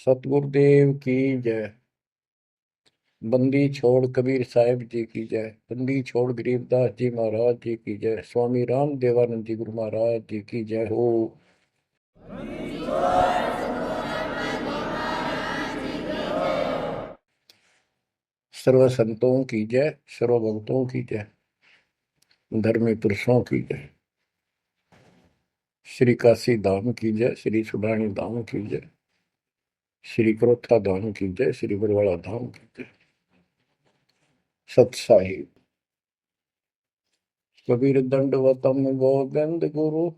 सतगुरुदेव की जय। बंदी छोड़ कबीर साहिब जी की जय। बंदी छोड़ गरीबदास जी महाराज जी की जय। स्वामी राम देवानंद जी गुरु महाराज जी की जय हो। सर्व संतों की जय, सर्व भक्तों की जय, धर्मी पुरुषों की जय। श्री काशी धाम की जय, श्री सुडानी धाम की जय, श्री क्रोथा धाम की जय, श्री बरवाड़ा धाम की जय। सत साहिब कबीर दंडवतम गोविंद गुरु,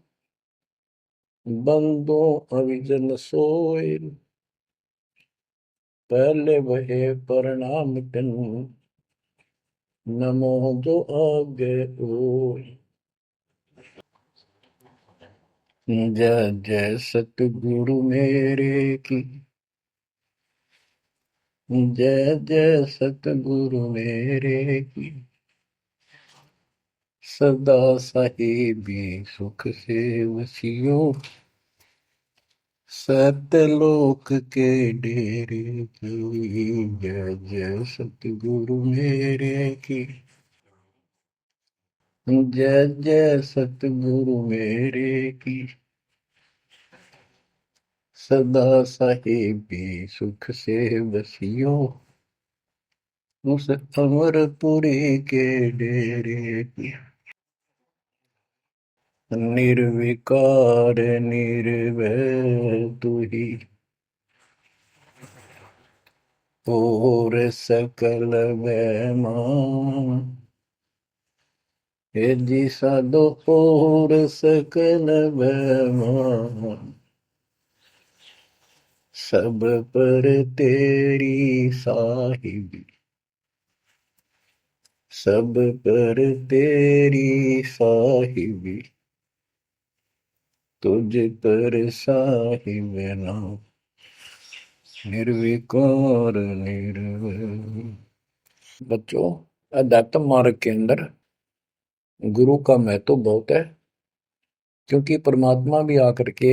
बंदो अविजन सोय। पहले वहे प्रणाम तिन, नमो जो आगे ओय। जय जय सतगुरु मेरे की, जय जय सतगुरु मेरे की। सदा साहिबी सुख से वसियो, सतलोक के डेरे की। जय जय सतगुरु मेरे की, जय जय सतगुरु मेरे की। सदा साहिबी सुख से बसियो, उस अमरपुरी के डेरे की। निर्विकार निर्भय तू ही, और सकल बेमान। हे जी साधो और सकल बेमान, सब पर तेरी साहिबी, सब पर तेरी साहिबी। तुझ पर साहिब नाम, निर्विकार निर्भय। बच्चों, अध्यात्म मार्ग के अंदर गुरु का महत्व बहुत है, क्योंकि परमात्मा भी आकर के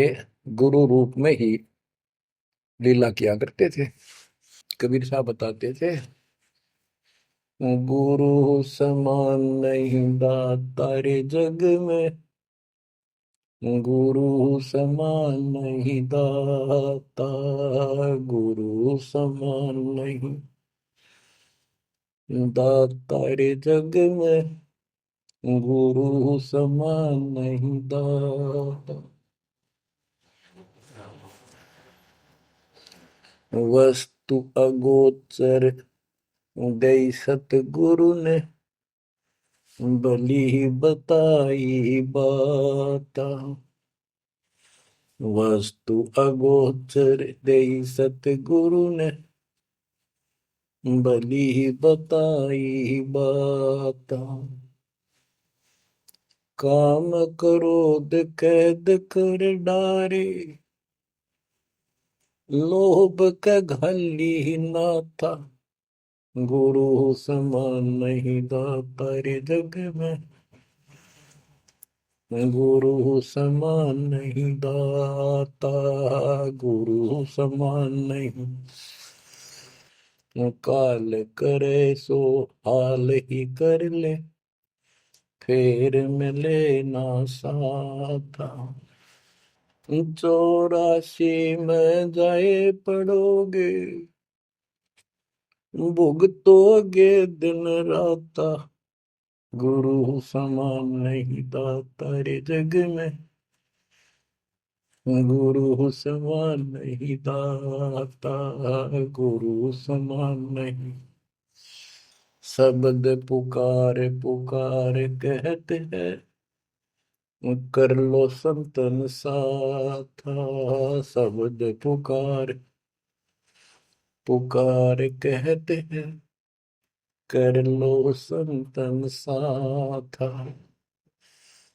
गुरु रूप में ही लीला किया करते थे। कबीर साहब बताते थे, गुरु समान नहीं दाता रे जग में, गुरु समान नहीं दाता, गुरु समान नहीं दाता रे जग में, गुरु समान नहीं दाता। वस्तु अगोचर गई सतगुरु ने, भली बताई बात। वस्तु अगोचर गई सतगुरु ने, भली बताई बात। काम क्रोध कैद कर डारे, लोभ का घली ना था। गुरु समान नहीं दाता रे जग में, गुरु समान नहीं दाता, गुरु समान नहीं। काल करे सो हाल ही कर ले, फेर मिले ना साथा। 84 में जाए पड़ोगे, भुगतोगे दिन राता। गुरु समान नहीं दाता रे जग में, गुरु समान नहीं दाता, गुरु समान नहीं। शब्द पुकार पुकार कहते हैं, कर लो संतन साथा। शब्द पुकार पुकार कहते हैं, कर लो संतन साथा।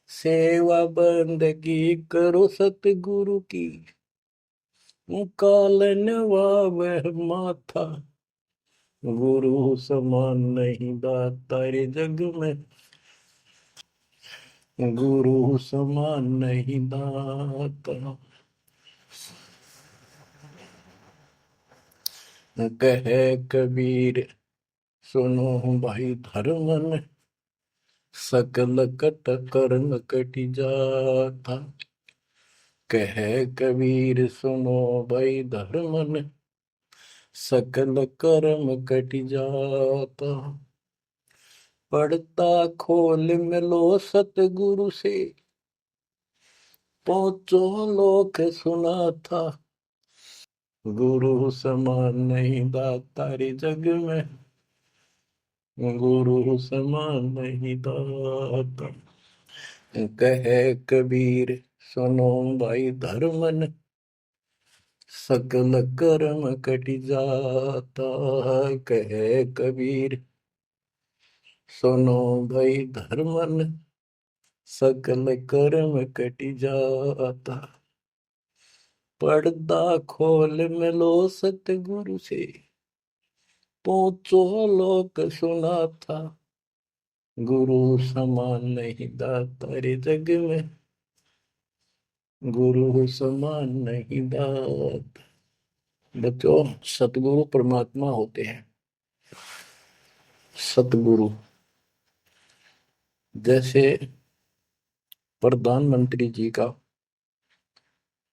सेवा बंदगी करो सतगुरु की, काल नवावह माथा। गुरु समान नहीं दाता रे जग में, गुरु समान नहीं दाता। कहे कबीर सुनो भाई धर्मन, सकल कट कर्म कटि जाता। कहे कबीर सुनो भाई धर्मन, सकल कर्म कटि जाता। पढ़ता खोल मिलो सतगुरु से, पहुंचो लोक सुना था। गुरु समान नहीं दातारी जग में, गुरु समान नहीं दाता। कहे कबीर सुनो भाई धर्मन, सकल कर्म कटि जाता। कहे कबीर सुनो भाई धर्मन, सकल कर्म कटि जाता। पर्दा खोल मिलो सतगुरु से, पहुंचो लोक सुना था। गुरु समान नहीं दातारे जग में, गुरु समान नहीं दाता। बच्चों, सतगुरु परमात्मा होते हैं। सतगुरु जैसे प्रधानमंत्री जी का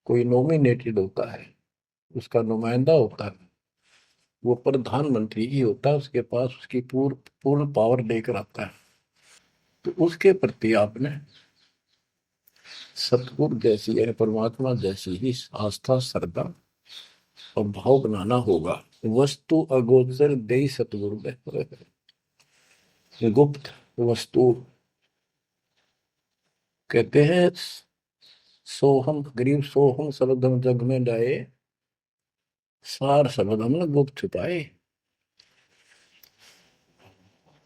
कोई नॉमिनेटेड होता है, उसका नुमाइंदा होता है, वो प्रधानमंत्री ही होता है, उसके पास उसकी पूर्ण पूर्ण पावर लेकर आता है। तो उसके प्रति आपने सतगुरु जैसी है, परमात्मा जैसी ही आस्था, श्रद्धा और भाव बनाना होगा। वस्तु अगोचर दे सतगुरु में, गुप्त वस्तु कहते हैं। सोहम गरीब सोहम शब्दम जग में जाए, सार शब्द हमने गुप्त छुपाए।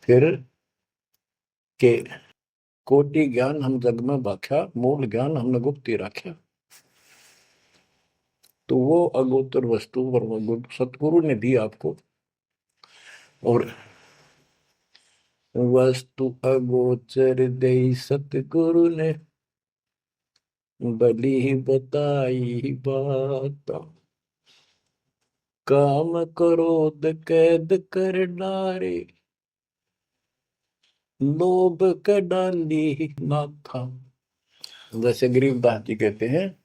फिर के कोटि ज्ञान हम जग में बाख्या, मूल ज्ञान हमने गुप्त ही रखा। तो वो अगोचर वस्तु सतगुरु ने दी आपको। और वस्तु अगोचर दे सतगुरु ने, बलि बताई बात। काम क्रोध कैद कर डारे, लोभ का डाली माथा। जैसे गरीबदास जी कहते हैं,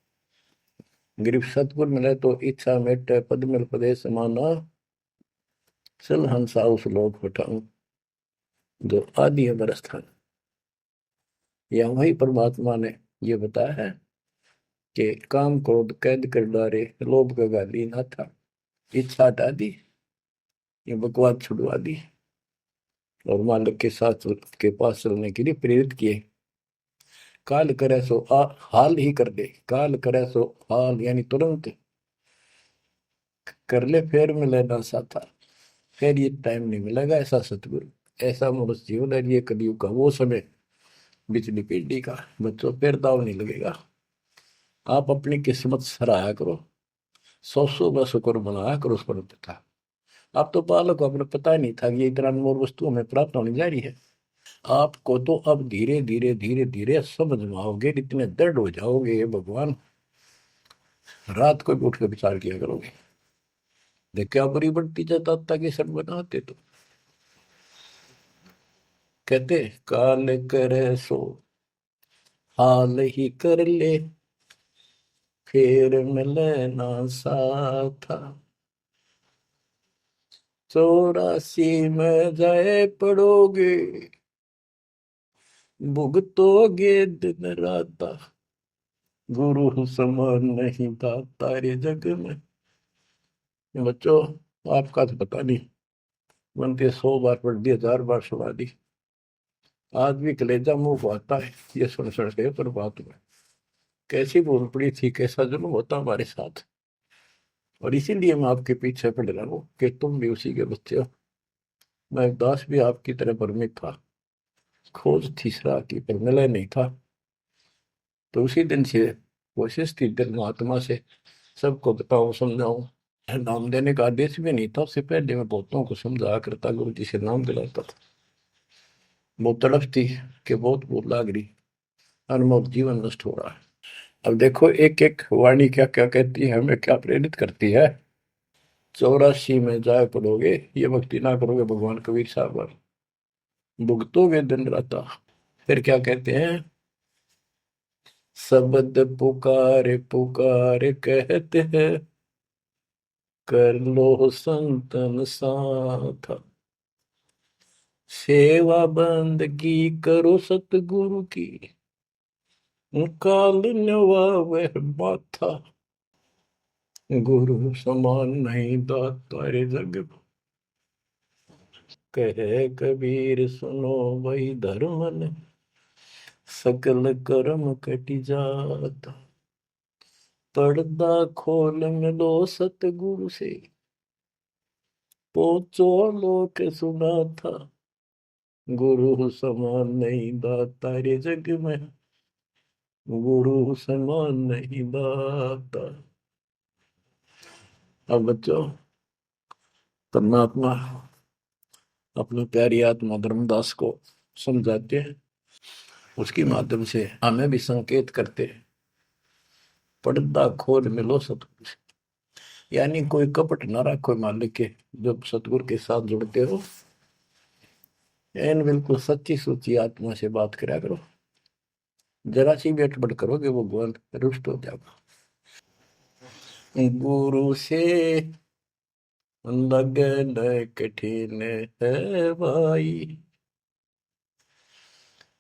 गरीब सतगुर मिले तो इच्छा मेटे, पद मिल पदे समाना, चल हंसा उस लोक उठाऊं जो आदि अमर स्थान। या वही परमात्मा ने ये बताया है कि काम क्रोध कैद कर डारे, लोभ का गाली ना था, इच्छा हटा दी, ये बकवास छुड़वा दी और मालिक के साथ के पास चलने के लिए प्रेरित किए। काल करे सो हाल ही कर दे, काल करे सो हाल यानी तुरंत कर ले, फिर मिले ना साथा। फिर ये टाइम नहीं मिलेगा, ऐसा सतगुरु, ऐसा मनुष्य जीवन है। ये कलयुग का वो समय, बिजली पीढ़ी का। बच्चों, फिर दाव नहीं लगेगा। आप अपनी किस्मत सराहा करो, सौ सौ ब शुक्र बनाया करो उस पर था। आप तो बालक को अपने पता ही नहीं था कि ये इतना अनमोल वस्तु हमें प्राप्त होने जा रही है। आपको तो अब धीरे धीरे धीरे धीरे समझ में आओगे, इतने दृढ़ हो जाओगे, ये भगवान, रात को भी उठ कर विचार किया करोगे। देखा बड़ी बढ़ती जाता तक ये सब बनाते तो कहते काल करे सो हाल ही कर ले, फिर मिले ना साथा। 84 में जाए पड़ोगे, भुगतोगे दिन राता। गुरु समान नहीं था तारे जग में। बच्चों, आपका तो पता नहीं, बनते 100 बार पढ़ दी, 1000 बार सुना दी, आज भी कलेजा मुंह को आता है ये सुन के। पर बात में कैसी भूल पड़ी थी, कैसा जुल्म होता हमारे साथ। और इसीलिए मैं आपके पीछे पड़ रहा हूँ कि तुम भी उसी के बच्चे हो। मैं दास भी आपकी तरह भ्रमित था, खोज थी सरा की, पर मिला नहीं था। तो उसी दिन से कोशिश थी दिल महात्मा से सबको बताऊं, समझाऊं। नाम देने का आदेश भी नहीं था, उससे पहले मैं बहुतों को समझाया करता, गुरु जी से नाम दिलाता था। बहुत तड़फ थी कि बहुत भूल लाग रही, अनमोल जीवन नष्ट हो रहा है। अब देखो एक एक वाणी क्या क्या कहती है, हमें क्या प्रेरित करती है। 84 में जाए पड़ोगे, ये भक्ति ना करोगे भगवान कबीर साहब पर, भुगतोगे दिन रात। फिर क्या कहते हैं, शब्द पुकार पुकार कहते हैं, कर लो संतन साथ, सेवा बंदगी करो सतगुरु की, काल नवावे माथा, गुरु समान नहीं दाता रे जग में। कहे कबीर सुनो वही धर्म ने, सकल कर्म कटि जाता, पर्दा खोल मिलो सतगुरु से, पोचो लोक सुना था, गुरु समान नहीं दाता रे जग में, गुरु समान नहीं दाता। अब बच्चों, परमात्मा अपनी प्यारी आत्मा धर्मदास को समझाते हैं, उसके माध्यम से हमें भी संकेत करते हैं, पर्दा खोल मिलो सतगुरु से। यानी कोई कपट ना रखो मालिक के, जब सतगुरु के साथ जुड़ते हो, एन बिल्कुल सच्ची सुच्ची आत्मा से बात करा करो। जरा सी भी अटपट करोगे वो भगवान रुष्ट हो जाएगा। गुरु से लगन कठिन है भाई,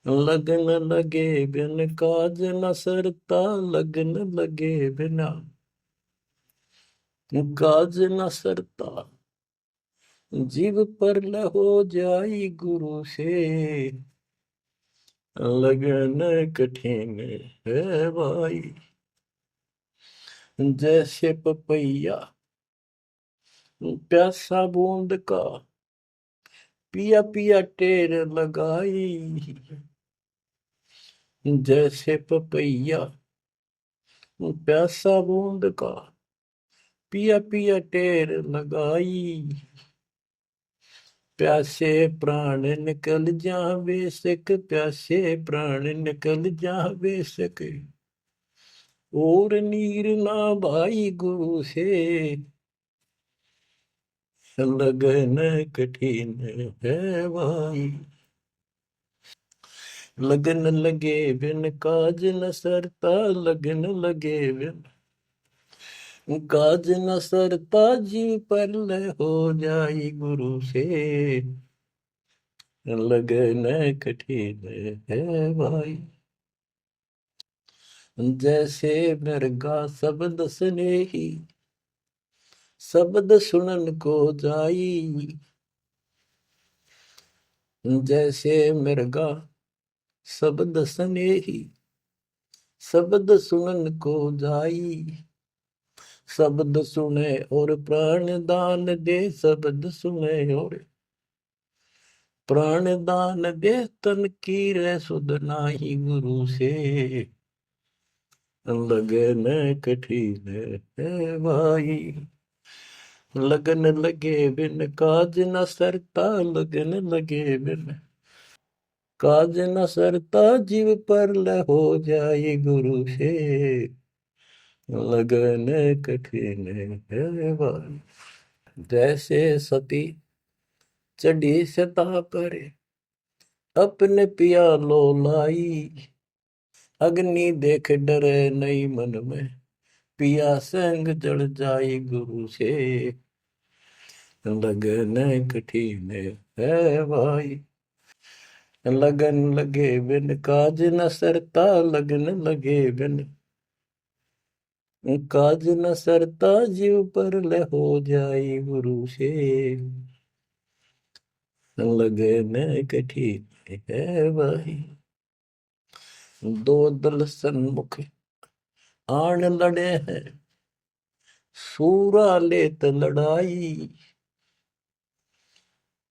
लगन लगे बिन काज न सरता, लगन लगे बिना काज न सरता, जीव पर हो जाई गुरु से, लगन कठिन है भाई। जैसे पपैया प्यासा बूंद का, पिया पिया टेर लगाई, जैसे पपैया प्यासा बूंद का, पिया पिया टेर लगाई, प्यासे प्राण निकल जावे सक, प्यासे प्राण निकल जावे सक, और नीर ना भाई गुरु से, लगन कठिन है भाई। लगन लगे बिन काज न सरता, लगन लगे बिन काज न सरता, जीव पर हो जाई गुरु से, लगन कठिन है भाई। जैसे मृगा शब्द स्नेही, शब्द सुनन को जाई, जैसे मृगा शब्द स्नेही, शब्द सुनन को जाई, शब्द सुने और प्राण दान दे, शब्द सुने और प्राण दान दे, तन की रे सुध नाही गुरु से, लगन कठिन है भाई। लगन लगे बिन काज न सरता, लगन लगे बिन काज न सरता, जीव पर हो जाए गुरु से, लगन कठिन है भाई। जैसे सती चढ़ी सता पर, अपने पिया लो लाई, अग्नि देख डरे नहीं मन में, पिया संग जल जाई गुरु से, लगन कठिन है भाई। लगन लगे बिन काज न सरता, लगन लगे बिन काज न सरता, जीव पर हो जाई गुरु से, लगन कठिन है भाई। दो दल सन्मुख आन लड़े हैं, सूरा लेत लड़ाई,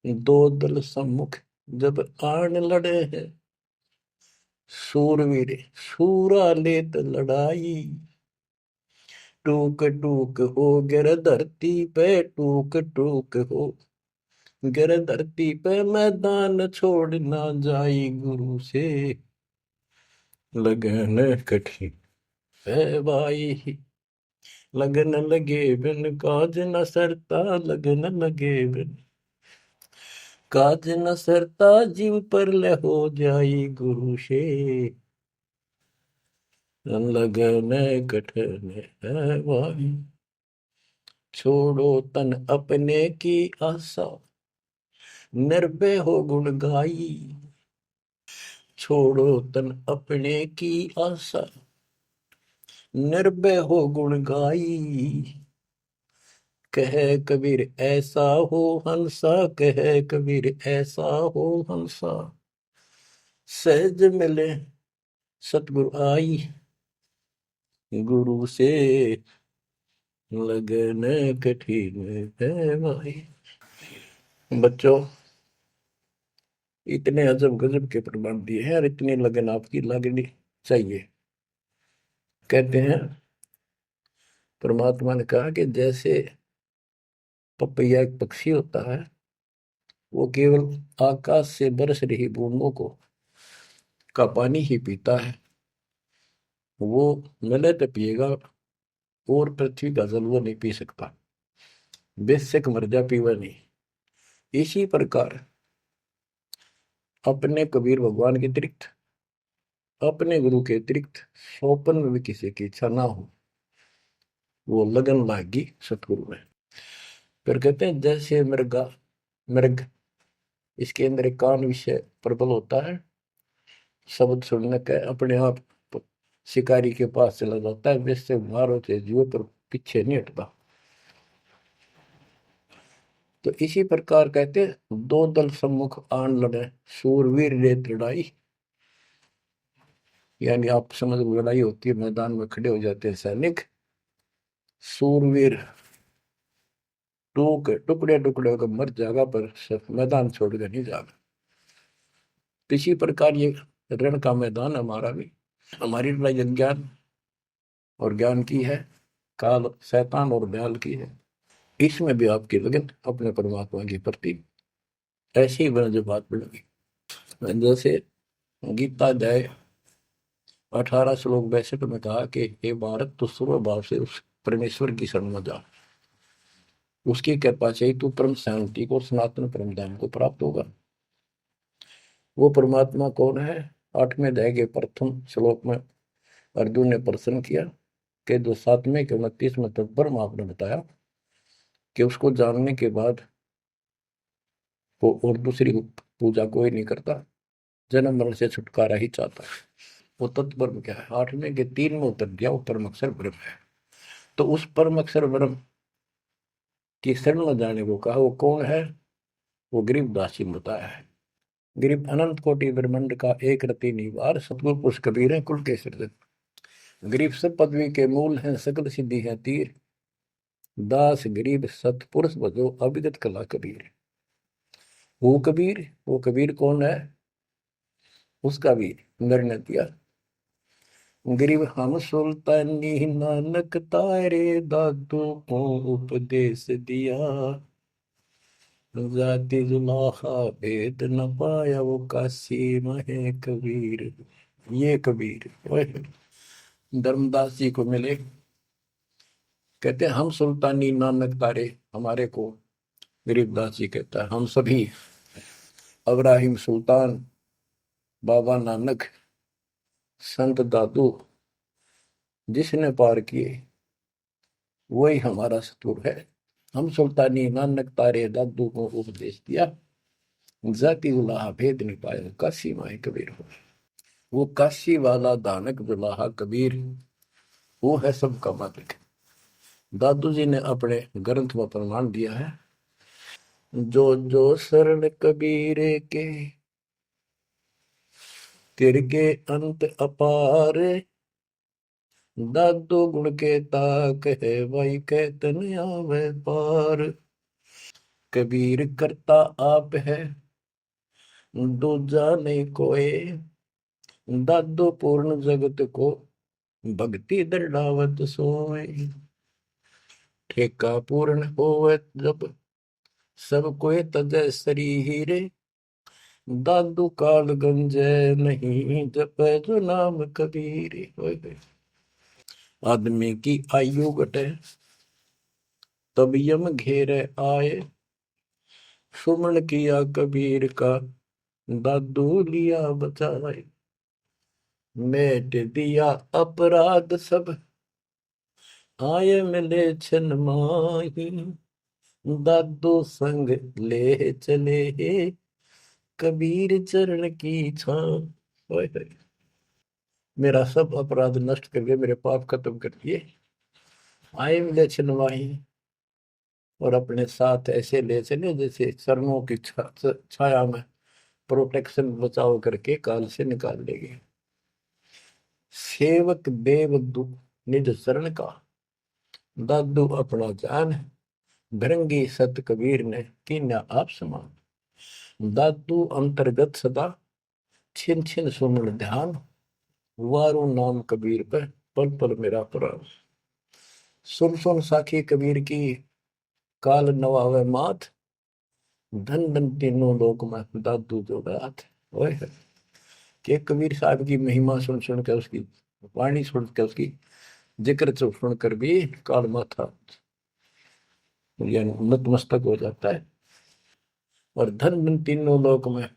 दो दल सम्मुख जब आन लड़े हैं, सूरवीर सूरा लेत लड़ाई, टूक टूक हो गिर धरती पे, टूक टूक हो गिर धरती पे, मैदान छोड़ ना जाई गुरु से, लगन कठिन है भाई। लगन लगे बिन काज न सरता, लगन लगे बिन काज न सरता, जीव पर ले हो जाई गुरु से, लगन कठन है भाई। छोड़ो तन अपने की आशा, निर्भय हो गुण गाई। छोड़ो तन अपने की आशा, निर्भय हो गुण गाई। कह कबीर ऐसा हो हंसा, कह कबीर ऐसा हो हंसा, सहज मिले सतगुरु आई। गुरु से लगन कठिन है भाई। बच्चों, इतने अजब गजब के प्रमाण दिए हैं और इतनी लगन आपकी लगनी चाहिए। कहते हैं परमात्मा ने कहा कि जैसे पपैया एक पक्षी होता है, वो केवल आकाश से बरस रही बूंदों को का पानी ही पीता है, वो मिले तो पिएगा, और पृथ्वी का जल वो नहीं पी सकता, बेशक मर जा पीवा नहीं। इसी प्रकार अपने कबीर भगवान के अतिरिक्त, अपने गुरु के अतिरिक्त सोपन में भी किसी की इच्छा ना हो, वो लगन लागी सतगुरु में। फिर कहते हैं जैसे मृगा मृग, इसके अंदर एक कान विषय प्रबल होता है, शब्द सुनने का अपने आप शिकारी के पास चला जाता है, वैसे मारो से जीव पर पीछे नहीं हटता। तो इसी प्रकार कहते दो दल सम्मुख आन लड़े, शूरवीर रेत लड़ाई। यानी आप समझ लो, लड़ाई होती है, मैदान में खड़े हो जाते हैं सैनिक, शूरवीर टुकड़े टुकड़े होकर मर जाएगा, पर मैदान छोड़कर नहीं जाएगा। तो इसी प्रकार ये रण का मैदान हमारा भी, हमारी लड़ाई अज्ञान और ज्ञान की है, काल शैतान और दयाल की है। इसमें भी आपकी लगन अपने परमात्मा के प्रति ऐसी ही बन जो बात बढ़ेगी। जैसे गीता अध्याय 18 श्लोक 62 में कहा कि हे भारत, तो स्वभाव से उस परमेश्वर की शरण में जा, उसकी कृपा से ही तू परम शांति को, सनातन परम धाम को प्राप्त होगा। वो परमात्मा कौन है? 8वें अध्याय के प्रथम श्लोक में अर्जुन ने प्रश्न किया कि जो 7वें के 29वें तक ब्रह्म आपने बताया कि उसको जानने के बाद वो और दूसरी पूजा कोई नहीं करता, जन्म मरण से छुटकारा ही चाहता है। वो तत्ब्रह्म क्या है? 8वें के 3 में उत्तर दिया, वो परम अक्षर ब्रह्म है। तो उस परम अक्षर ब्रह्म की शरण में जाने को कहा, वो कौन है? वो गरीबदास जी ने बताया है। गरीब अनंत कोटि ब्रह्मांड का एक रति निवार, सतगुरु पुरुष कबीर है कुल के सृजन। गरीब सब पदवी के मूल हैं, सकल सिद्धि है तीर, दास गरीब सतपुरुष भजो, अविगत कला कबीर। वो कबीर कौन है? उसका भी निर्णय दिया। गरीब हम सुल्तानी नानक तारे, दादू को उपदेश दिया, जाति जुलाहा भेद न पाया, वो काशी महे कबीर। ये कबीर धर्मदास जी को मिले, कहते हैं हम सुल्तानी नानक तारे, हमारे को गरीबदास जी कहता है हम सभी अब्राहिम सुल्तान, बाबा नानक, संत दादू जिसने पार किए वही हमारा सतुर है। हम सुल्तानी नानक तारे, दादू को उपदेश दिया, जाति उलाहा भेद नहीं पाया, काशी माए कबीर हो। वो काशी वाला दानक दुलाहा कबीर, वो है सबका मालिक। दादू जी ने अपने ग्रंथ में प्रमाण दिया है, जो जो शरण कबीरे के, तिरके अंत अपार, दादू गुण के ताक है, वही कहतन आवे पार। कबीर करता आप है, दूजा नहीं कोई, दादू पूर्ण जगत को, भक्ति दंडावत सोए। ठेका पूर्ण होवे जब, सब कोई तजय शरीर, दादू काल गंजय नहीं, जपै जो नाम कबीर। आदमी की आयु घटे, तब यम घेरे आए। सुमन किया कबीर का, दादू लिया बचाए। मेट दिया अपराध सब, आए मिले छन माही। दादू संग ले चले, कबीर चरण की छां। मेरा सब अपराध नष्ट करके मेरे पाप खत्म कर दिए, आए मिले छन माही। और अपने साथ ऐसे ले चले जैसे चरणों की छाया में प्रोटेक्शन बचाव करके काल से निकाल लेंगे। सेवक देव निज शरण का, दादू अपना जान। भृंगी सत कबीर ने कीन्या आप समान। दादू अंतर्गत सदा, छिन छिन सुमन ध्यान। वारू नाम कबीर पर, पल पल मेरा प्राण। सुन सुन साखी कबीर की, काल नवावे माथ। धन धन तीनों लोक में, दादू जो गाथ। ओए के कबीर साहब की महिमा सुन सुन के, उसकी वाणी सुन के, उसकी जिक्र सुन कर भी काल माथा यानी नतमस्तक हो जाता है। और धन धन तीनों लोक में,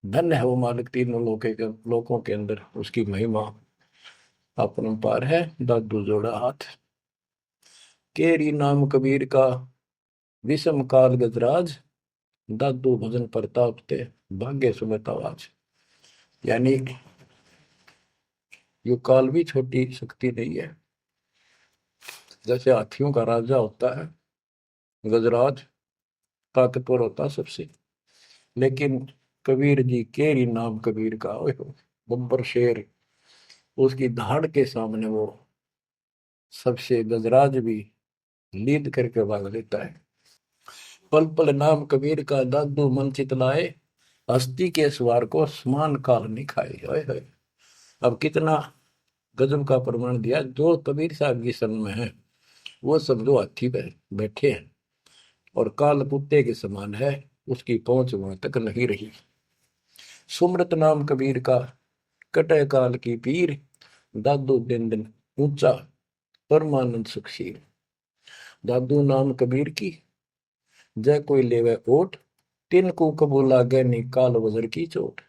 धन है वो मालिक तीनों लोकों के अंदर, उसकी महिमा अपरंपार है। दादू जोड़ा हाथ, केरी नाम कबीर का, विषम काल गजराज। दादू भजन प्रताप ते, भाग्य सुमित आवाज। यानी ये काल भी छोटी शक्ति नहीं है। जैसे हाथियों का राजा होता है गजराज, ताकतवर होता है सबसे, लेकिन कबीर जी, केरी नाम कबीर का, बब्बर शेर, उसकी धाड़ के सामने वो सबसे गजराज भी लीद करके भाग लेता है। पल पल नाम कबीर का, दादू मन चितलाए। हस्ती के सवार को समान काल नहीं खाए। अब कितना गजब का प्रमाण दिया। जो कबीर साहब की शरण में है वो समझो हाथी पे बैठे हैं, और काल कुत्ते के समान है, उसकी पहुंच वहां तक नहीं रही। सुमरत नाम कबीर का, कटे काल की पीर। दादू दिन दिन ऊंचा, परमानंद सुखशील। दादू नाम कबीर की, जय कोई लेवे ओट। तिन को कबूल लागे नी, काल वजर की चोट।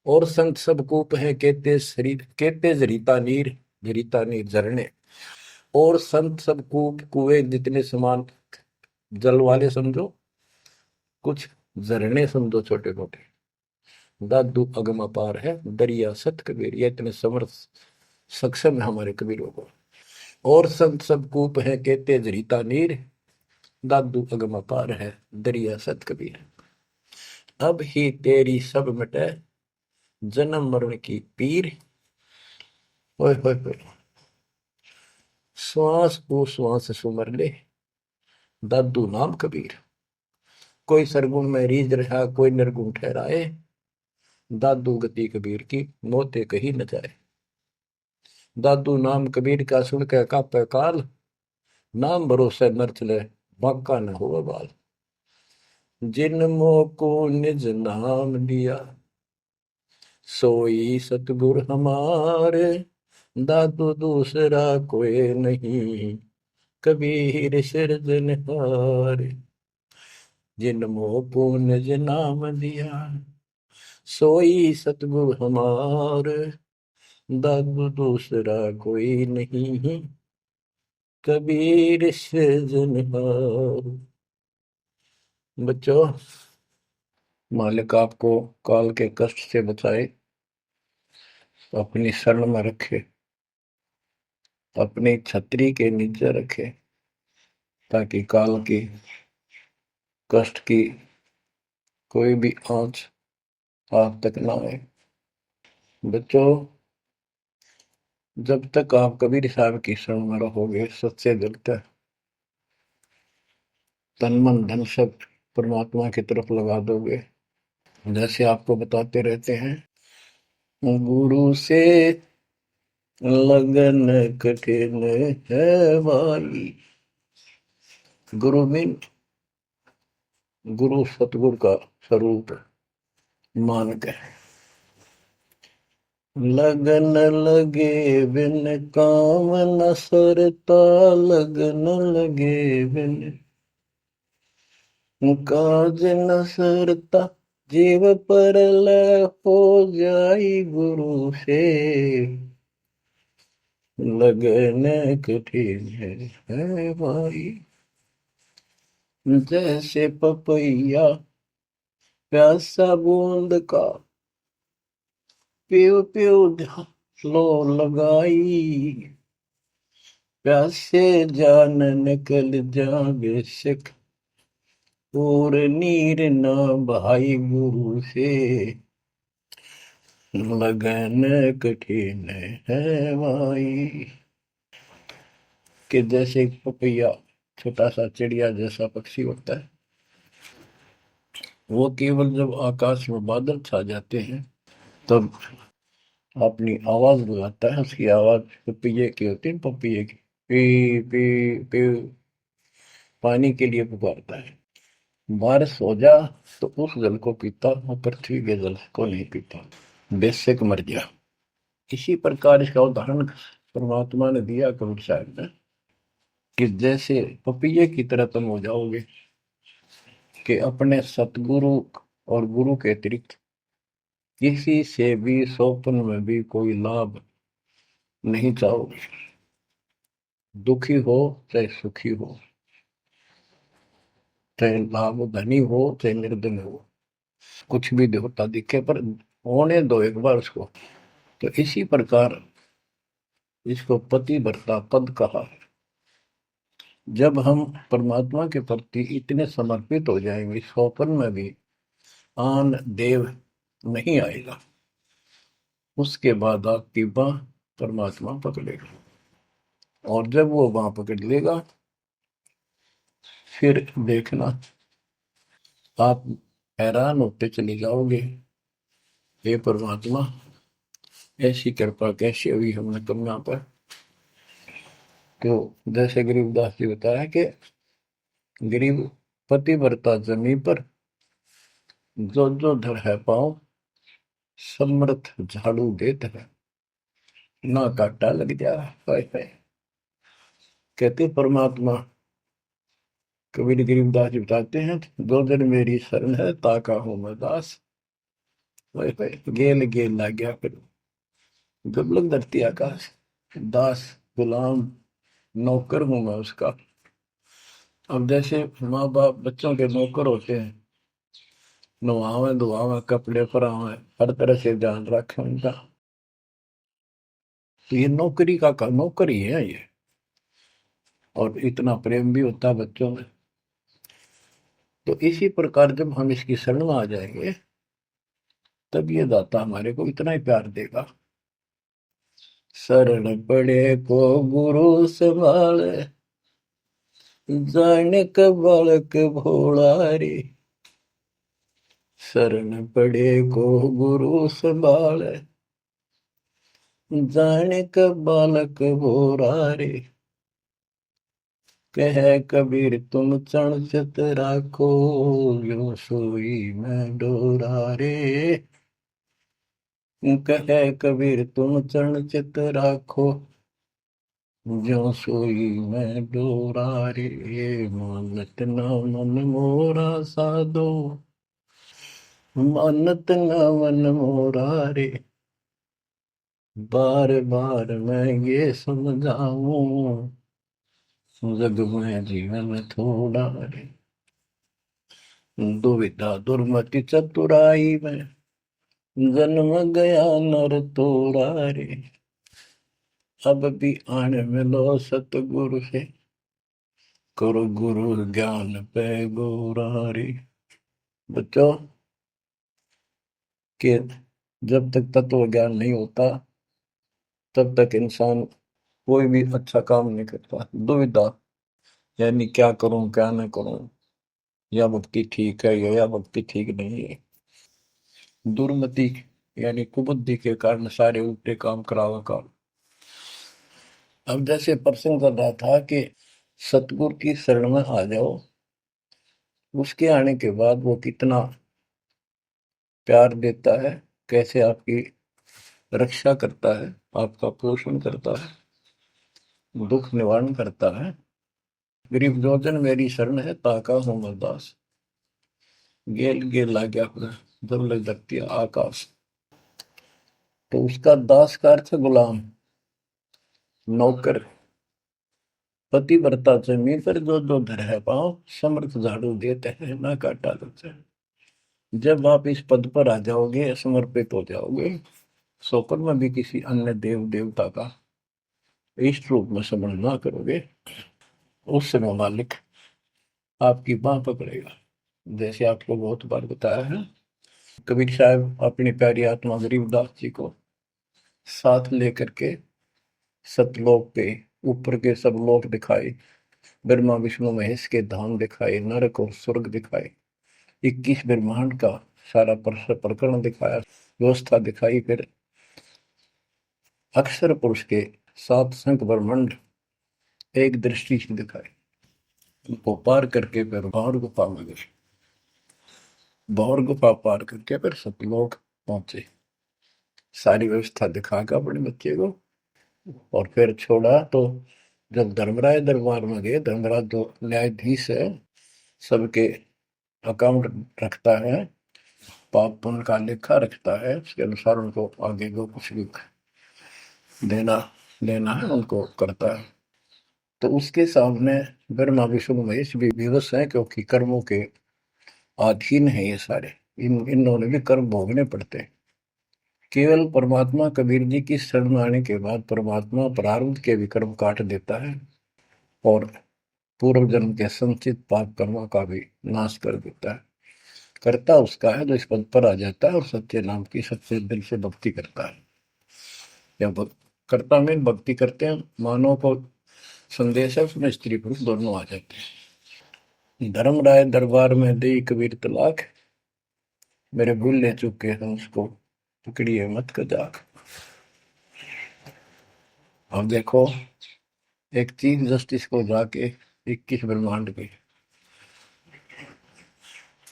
और संत सब कूप है, कहते शरीर कहते जरीता नीर। जरीता नीर झरने। और संत सब कूप कुएं जितने समान, जल वाले समझो, कुछ झरने समझो छोटे मोटे। दादू अगम अपार है, दरिया सत कबीर। ये इतने समर्थ सक्षम है हमारे कबीरों को। और संत सब कूप है, कहते जरीता नीर। दादू अगम अपार है, दरिया सत कबीर। अब ही तेरी सब मिटे, जन्म मरण की पीर। ओए होए होए, श्वास को श्वास सुमर ले, दादू नाम कबीर। कोई सरगुण में रीझ रहा, कोई निर्गुण ठहराए। दादू गति कबीर की, मोते कही न जाए। दादू नाम कबीर का, सुन के कापे काल। नाम भरोसे नर चले, बांका न हो बाल। जिन मोह को निज नाम लिया, सोई सतगुर हमारे। दादू दूसरा कोई नहीं, कबीर सिरजनहार। जिन मोह को निज नाम लिया, सोई सतगुर हमार। दादू दूसरा कोई नहीं, कबीर सिरजनहार। बच्चों, मालिक आपको काल के कष्ट से बचाए, अपनी शरण में रखे, अपनी छतरी के नीचे रखे, ताकि काल की कष्ट की कोई भी आंच आप तक ना आए। बच्चों, जब तक आप कबीर साहब की शरण में रहोगे, सच्चे दिल से तन मन धन सब परमात्मा की तरफ लगा दोगे, जैसे आपको बताते रहते हैं, गुरु से लगन कठिन है भाई। गुरु मीन गुरु सतगुरु का स्वरूप मान के, लगन लगे बिन काम न सरता, लगन लगे बिन काज न सरता, जीव पर लय हो जाई गुरु से, लगन कठिन है भाई। जैसे पपैया प्यासा बूंद का, प्यू प्यू लो लगाई, प्यासे जान निकल जा बेशक, और नीर न भाई गुरु से, लगन कठिन है भाई। कि जैसे पपैया छोटा सा चिड़िया जैसा पक्षी होता है, वो केवल जब आकाश में बादल छा जाते हैं तब अपनी आवाज लगाता है। उसकी आवाज पपैये की होती है, पपैये की पी पी पी, पानी के लिए पुकारता है। बारिश हो जा तो उस जल को पीता, वो पृथ्वी के जल को नहीं पीता, बेशक मर गया। इसी प्रकार इसका उदाहरण परमात्मा ने दिया कबीर साहब ने, कि जैसे पपैये की तरह तुम हो जाओगे कि अपने सतगुरु और गुरु के अतिरिक्त किसी से भी स्वप्न में भी कोई लाभ नहीं चाहोगे। दुखी हो चाहे सुखी हो, चाहे लाभ धनी हो चाहे निर्धन हो, कुछ भी देवता दिखे पर होने दो एक बार उसको। तो इसी प्रकार इसको पतिव्रता पद कहा। जब हम परमात्मा के प्रति इतने समर्पित हो जाएंगे, स्वप्न में भी आन देव नहीं आएगा, उसके बाद आपकी बाह परमात्मा पकड़ेगा। और जब वो बाह पकड़ लेगा, फिर देखना आप हैरान होते चले जाओगे, हे परमात्मा ऐसी कृपा कैसे हुई हमने तुम यहाँ पर। तो जैसे गरीबदास जी बताया कि गरीब पतिव्रता जमी पर, जो जो धर है पाओ, समर्थ झाड़ू देत है, ना काटा लग जा। हाय हाय। कहते परमात्मा कबीर गरीबदास जी बताते हैं, दो दिन मेरी शरण है ताका हूं मैं दास। हाय हाय, गेल गेल ला गया फिर दुर्लभ धरती आकाश, दास गुलाम नौकर हूं मैं उसका। अब जैसे माँ बाप बच्चों के नौकर होते हैं, नहावे धुआवे कपड़े परावे, हर तरह से ध्यान रखें उनका। तो ये नौकरी का नौकर ही है ये। और इतना प्रेम भी होता है बच्चों में। तो इसी प्रकार जब हम इसकी शरण में आ जाएंगे, तब ये दाता हमारे को इतना ही प्यार देगा। शरण पड़े को गुरु संभाले, जाने का बालक भोला रे। शरण पड़े को गुरु संभाले, जाने का बालक भोला रे। कह कबीर तुम चरण चित राखो, यो सोई मैं डोरा रे। कह कबीर तुम चरण चित राखो, जो सोई मैं डोरा रे। मानत न मन मोरा साधो, मानत न मन मोरा रे। बार बार मैं ये समझाऊं, जग में जीवन थोड़ा रे। दुविधा दुर्मति चतुराई में, जन्म गया नर तोरा रे। अब भी आन मिलो सतगुरु से, करो गुरु ज्ञान पे गोरा रे। बच्चों के जब तक तत्व ज्ञान नहीं होता, तब तक इंसान कोई भी अच्छा काम नहीं करता। दुविधा यानी क्या करूं क्या न करूं, या भक्ति ठीक है या भक्ति ठीक नहीं है। दुर्मति यानी कुबुद्धि के कारण सारे उल्टे काम करावा काम। अब जैसे प्रसंग कर रहा था कि सतगुरु की शरण में आ जाओ, उसके आने के बाद वो कितना प्यार देता है, कैसे आपकी रक्षा करता है, आपका पोषण करता है, दुख निवारण करता है। गरीब जोजन मेरी शरण है, ताका हूं मैं दास। गेल गेल लाग्या जब लग धरती आकाश। तो उसका दास का अर्थ है गुलाम, नौकर। पतिव्रता जमी पर जो जो धर है पाँव, समर्थ झाड़ू देते हैं ना काटा देते हैं। जब आप इस पद पर आ जाओगे, समर्पित हो जाओगे, सोकर में भी किसी अन्य देव देवता का इष्ट रूप में समझ ना करोगे, उस समय मालिक आपकी बाह पकड़ेगा। जैसे आपको बहुत बार बताया है, कबीर साहब अपनी प्यारी आत्मा गरीबदास जी को साथ लेकर के सतलोक पे ऊपर के सब लोक दिखाए, ब्रह्मा विष्णु महेश के धाम दिखाए, नरक और स्वर्ग दिखाए, 21 ब्रह्मांड का सारा प्रकरण दिखाया, व्यवस्था दिखाई। फिर अक्षर पुरुष के 7 संख ब्रह्मांड एक दृष्टि से दिखाए। उनको पार करके फिर भौर गुफा में गए, भौर गुफा पार करके फिर सतलोक पहुंचे। सारी व्यवस्था दिखाकर अपने बच्चे को, और फिर छोड़ा। तो जब धर्मराय दरबार में गए, धर्मराज जो न्यायाधीश है, सबके अकाउंट रखता है, पाप पुण्य का लेखा रखता है, उसके अनुसार उनको आगे जो कुछ भी देना लेना है उनको करता है। तो उसके सामने ब्रह्मा विष्णु महेश भी विवश है, क्योंकि कर्मों के अधीन है ये सारे, इन्होंने भी कर्म भोगने पड़ते हैं। केवल परमात्मा कबीर जी की शरण आने के बाद परमात्मा प्रारब्ध के भी कर्म काट देता है और पूर्व जन्म के संचित पाप कर्मों का भी नाश कर देता है। करता उसका है जो इस पद पर आ जाता है और सच्चे नाम की सच्चे दिल से भक्ति करता है। या करता में भक्ति करते हैं, मानव को संदेश है, उसमें स्त्री पुरुष दोनों आ जाते हैं। धर्मराय दरबार में दे कबीर तलाक, मेरे भूल ले चुके हैं उसको पकड़िए मत कजाक। अब देखो, एक चीफ जस्टिस को जाके 21 ब्रह्मांड के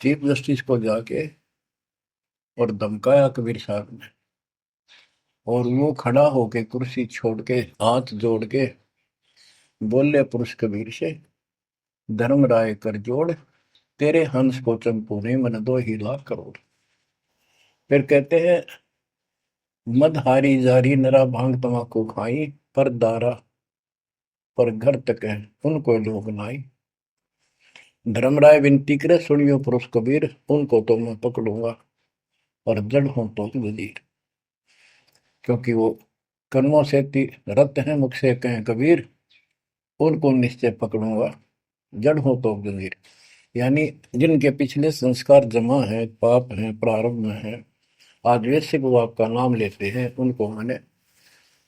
चीफ जस्टिस को जाके और धमकाया कबीर साहब ने, और वो खड़ा होके कुर्सी छोड़ के हाथ जोड़ के बोले पुरुष कबीर से, धर्मराय कर जोड़, तेरे हंस को चंपू ने मन 2 ही लाख करोड़। फिर कहते हैं, मद हारी जारी नरा भांग तमाकू खाई, पर दारा पर घर तक है उनको लोग नाई। धर्मराय विनती करे, सुनियो पुरुष कबीर, उनको तो मैं पकड़ूंगा और जड़ हूं तो वजीर। क्योंकि वो कर्मों से रत हैं, मुख से कहें कबीर, उनको निश्चय पकड़ूंगा, जड़ हो तो वजीर। यानी जिनके पिछले संस्कार जमा है, पाप है, प्रारब्ध में है, आज वैसे वो आपका नाम लेते हैं, उनको मैंने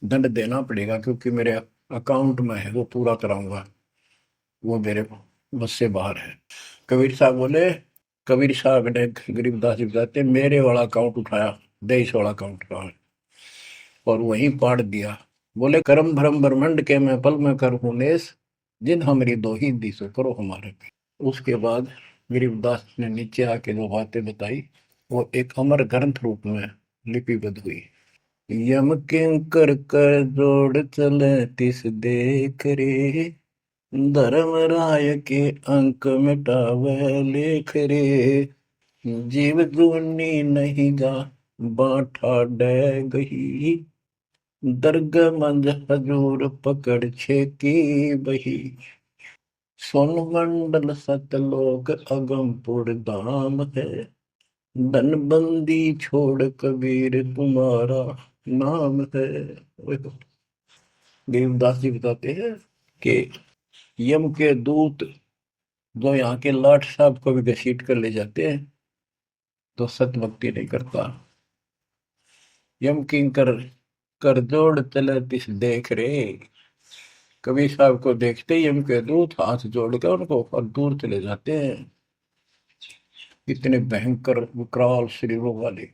दंड देना पड़ेगा, क्योंकि मेरे अकाउंट में है, वो पूरा कराऊंगा, वो मेरे बस से बाहर है। कबीर साहब बोले, कबीर साहब ने गरीबदास जी बताते, मेरे वाला अकाउंट उठाया, 23 वाला अकाउंट का है, और वहीं पाड़ दिया। बोले, करम भरम ब्रह्मंड के मैं पल में कर हूं नेस, जिन हमारी दो ही दी सो करो हमारे पे। उसके बाद गरीबदास ने नीचे आके जो बातें बताई, वो एक अमर ग्रंथ रूप में लिपिबद्ध हुई। यम किंकर कर जोड़ चले तिस देख रे, धर्म राय के अंक मिटावे लेख रे, जीव जूनी नहीं जा बाठा डे गही, दर्ग मंज हजूर पकड़ छेकी बही, सोन मंडल सतलोक अगमपुर धाम है, धनबंदी छोड़ कबीर तुम्हारा नाम है। देवदास जी बताते हैं कि यम के दूत जो यहाँ के लाट साहब को भी घसीट कर ले जाते हैं, तो सत भक्ति नहीं करता। यम किंकर कर जोड़ चले तिस देख रे, कबीर साहब को देखते ही यम के दूत हाथ जोड़ कर उनको और दूर चले जाते हैं। इतने भयंकर विकराल शरीरों वाले,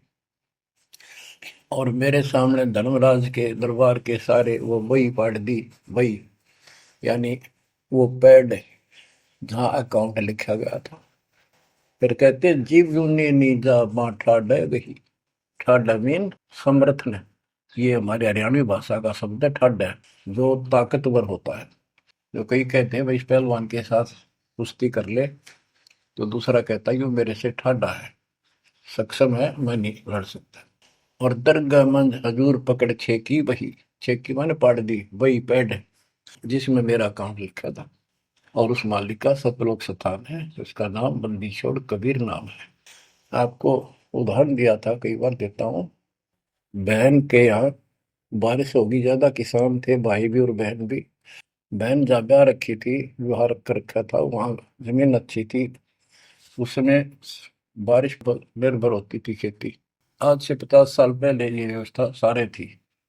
और मेरे सामने धर्मराज के दरबार के सारे वो बही पाड़ दी। बही यानी वो पैड जहाँ अकाउंट लिखा गया था। फिर कहते, जीव यूनी नीजा मां ठाडा गही, ठाडा मीन समर्थन है, ये हमारे हरियाणवी भाषा का शब्द है, ठड है, जो ताकतवर होता है। जो कई कहते हैं भाई इस पहलवान के साथ कुश्ती कर ले, तो दूसरा कहता है ये मेरे से ठाडा है, सक्षम है, मैं नहीं लड़ सकता। और दरगाह मंज हजूर पकड़ छेकी वही, छेकी माने पाड़ दी, वही पैड है जिसमें मेरा काम लिखा था। और उस मालिक का सतलोक स्थान है, उसका नाम बंदी छोड़ कबीर नाम है। आपको उदाहरण दिया था, कई बार देता हूँ। बहन के यहाँ बारिश होगी ज्यादा, किसान थे, भाई भी और बहन भी। बहन जहाँ ब्याह रखी थी, विवाह कर रखा था, वहाँ जमीन अच्छी थी, उसमें बारिश पर निर्भर होती थी खेती। आज से 50 साल पहले ये व्यवस्था सारे थी।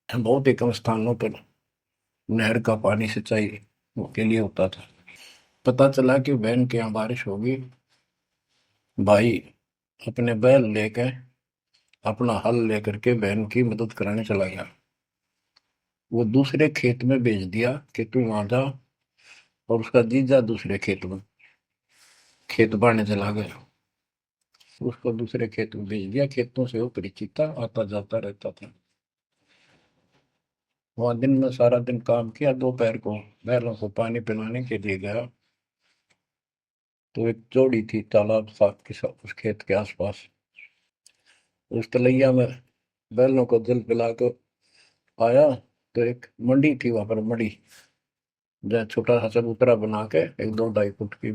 बहुत ही कम स्थानों पर नहर का पानी सिंचाई के लिए होता था। पता चला कि बहन के यहाँ बारिश होगी, भाई अपने बैल लेकर, अपना हल लेकर के बहन की मदद कराने चला गया। वो दूसरे खेत में भेज दिया कि तू वहां जा, और उसका जीजा दूसरे खेत में खेत बाड़ने चला गया। उसको दूसरे खेत में भेज दिया, खेतों से वो परिचित था, आता जाता रहता था। वहां दिन में सारा दिन काम किया, दोपहर को बैलों को पानी पिलाने के लिए गया, तो एक जोड़ी थी तालाब साथ के साथ उस खेत के आसपास। उस तलैया में बैलों को जल पिला कर आया, तो एक मंडी थी, वहां पर मंडी, जहाँ छोटा सा चबूतरा बना के एक 2 ढाई फुट की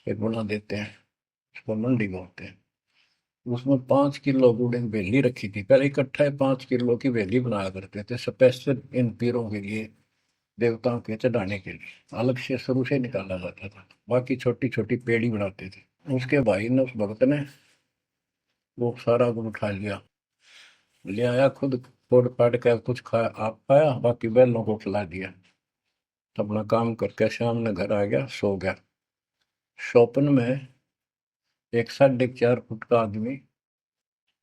एक बना देते हैं, उसको मंडी बोलते हैं। उसमें 5 किलो गुड़ की वेली रखी थी, पहले इकट्ठा 5 किलो की वेली बनाया करते थे, स्पेशल इन पीरों के लिए, देवताओं के चढ़ाने के लिए अलग से शुरू से निकाला जाता था। बाकी छोटी छोटी पेड़ी बनाते थे। उसके भाई ने, उस भक्त ने, वो सारा गुड़ उठा लिया, ले आया, खुद फोड़ फाड़ कर कुछ खाया, आप खाया, बाकी बैलों को खिला दिया। अपना काम करके शाम में घर आ गया, सो गया। स्वप्न में एक 4.5 फुट का आदमी,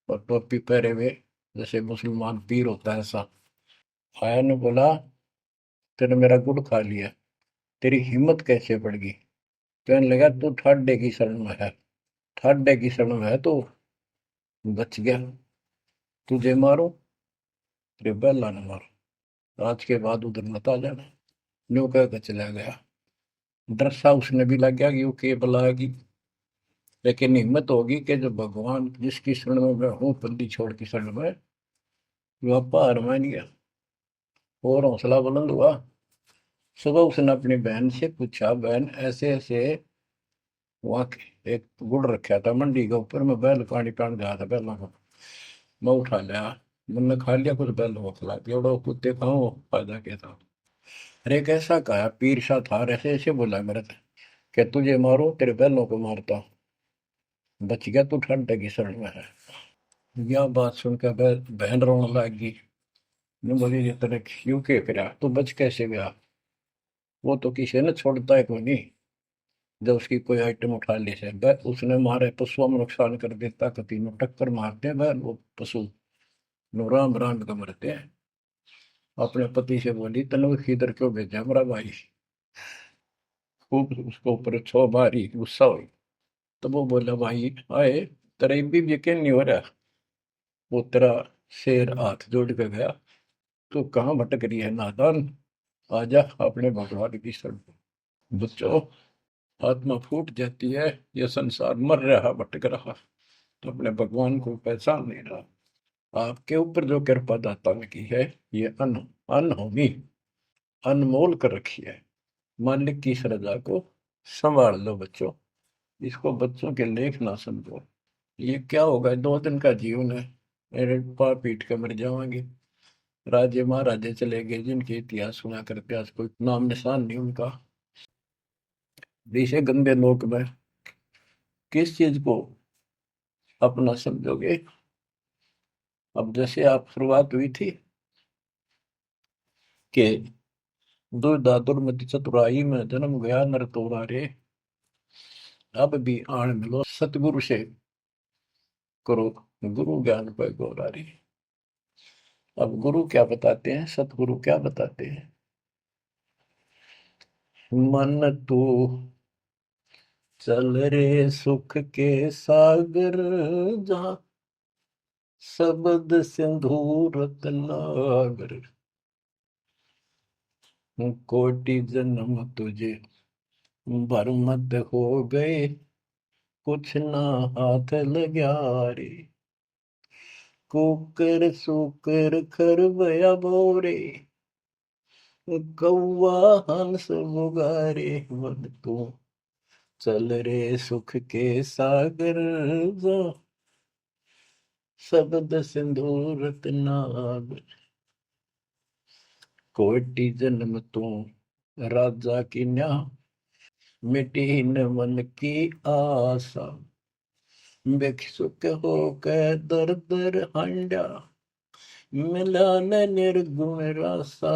और टोपी पहरे हुए, जैसे मुसलमान पीर होता है ऐसा, आया ने बोला, तेने मेरा गुड़ खा लिया, तेरी हिम्मत कैसे बढ़ गई? कहने लगा, तू ठाडे की शरण में है, ठाडे की शरण में है तो बच गया, तुझे मारो, तेरे बैला ने मारो, आज के बाद उधर मत आ जाना। न्यू कहकर चला गया। डर सा उसने भी लग गया कि वो के बुलाएगी, लेकिन हिम्मत होगी कि जो भगवान जिसकी शरण में मैं हूँ, बंदी छोड़ की शरण में, वह हार मान गया और हौसला बुलंद हुआ। सुबह उसने अपनी बहन से पूछा, बहन ऐसे ऐसे, वहां एक गुड़ रखा था मंडी के ऊपर, मैं बैल पानी पान गया था बैलों को, मैं उठा लिया, मैंने खा लिया, कुछ बैलों को खिला दिया, उड़ा कुत्ते खाओ, फायदा क्या था? अरे कैसा कहा, पीर सा था, ऐसे ऐसे बोला मेरे से, कि तुझे मारो, तेरे बैलों को मारता, बच गया, तू ठंड की शरण में है। यह बात सुनकर बहन रोने लगी। ने बोली, ये तेरे क्यों के फिरा, तू बच कैसे गया? वो तो किसी ने छोड़ता है कोई नहीं, जब उसकी कोई आइटम उठा ली से उसने मारे पशुओं में नुकसान कर देता, कति नु टक्कर मारते हैं वह, वो पशु नु राम राम का मरते हैं। अपने पति से बोली, तनु इधर क्यों भेजा हमारा भाई? खूब उसको ऊपर छो मारी, गुस्सा हुई। तो वो बोला, भाई आए, तेरा भी यकीन नहीं हो रहा? वो तेरा शेर हाथ जोड़ के गया, तू कहाँ भटक रही है नादान, आजा अपने भगवान की शरण। बच्चों, आत्मा फूट जाती है, यह संसार मर रहा, भटक रहा, तो अपने भगवान को पहचान नहीं रहा। आपके ऊपर जो कृपा दाता ने की है, ये अनहोनी, अनमोल कर रखी है। मालिक की श्रद्धा को संभाल लो बच्चों, इसको बच्चों के लेख ना समझो। ये क्या होगा, 2 दिन का जीवन है, मेरे पाप पीट के मर जाएंगे। राजे महाराजे चले गए, जिनके इतिहास सुना करते, आज कोई नाम निशान नहीं उनका। इसे गंदे लोक में किस चीज को अपना समझोगे? अब जैसे आप शुरुआत हुई थी कि दुर्दातुर मति चतुराई में जन्म गया नर तोरा रे, अब भी आण मिलो सतगुरु से, करो गुरु ज्ञान पर गौरारी। अब गुरु क्या बताते हैं, सतगुरु क्या बताते हैं? मन तू चल रे सुख के सागर, जहाँ शब्द सिंधु रत्नागर, कोटि जन्म तुझे बरमद हो गए, कुछ ना हाथ लग्या रे। कुकर सुकर खरबया बोरे, कौआ हंस मुगारे। वद तू चल रे सुख के सागर, जा शब्द सिंधु रत्नागर। कोटि जन्म तू राजा की न्या, मिटी न मन की आशा। भिक्षुक होकर दर दर हंडा, मिला न निर्गुण रासा।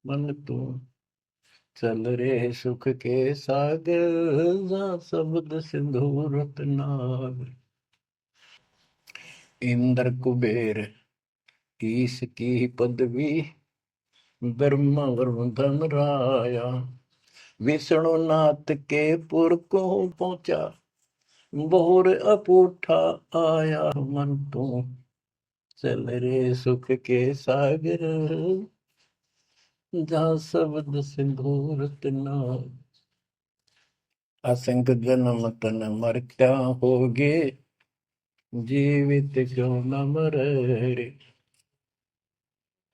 मन तू चल रे सुख के सागर, जा शब्द सिंधु रत्नागर। इंद्र कुबेर ईश की पदवी, ब्रह्मा वरुण धन राया। विष्णु नाथ के पुर को पहुंचा, बोर अपूठा आया। मन तू चल रे सुख के सागर, जहाँ शब्द सिंधु रत्नागर। असंख्य जन्म तन मर क्या होगे, जीवित क्यों न मरे रे।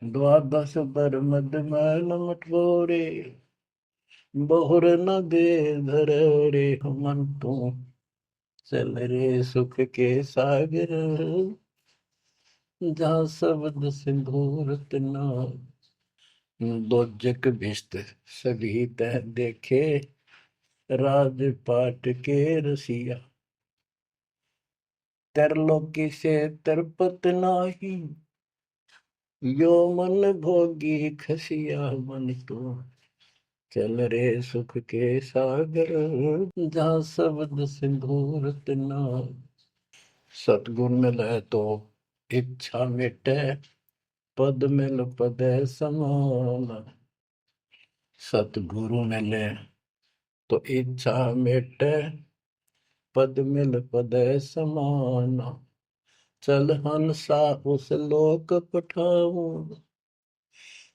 द्वादश बर मद मैल मटोरे, बहुर न दे धर रे। मन तू चल रे सुख के सागर, जहाँ शब्द सिंधु रत्नागर। दोजक भिष्ट सभी तह देखे, राजपाट के रसिया। तरलोकी से तरपत नाही, यो मन भोगी खसिया। मन तो चल रे सुख के सागर, जहाँ शब्द सिंधु रत्नागर। सतगुण मिले तो इच्छा मिटे, पद मिल पद समान। सतगुरु मिले तो इच्छा मिटे, पद मिल पद समान। चल हंसा उस लोक पठाऊं,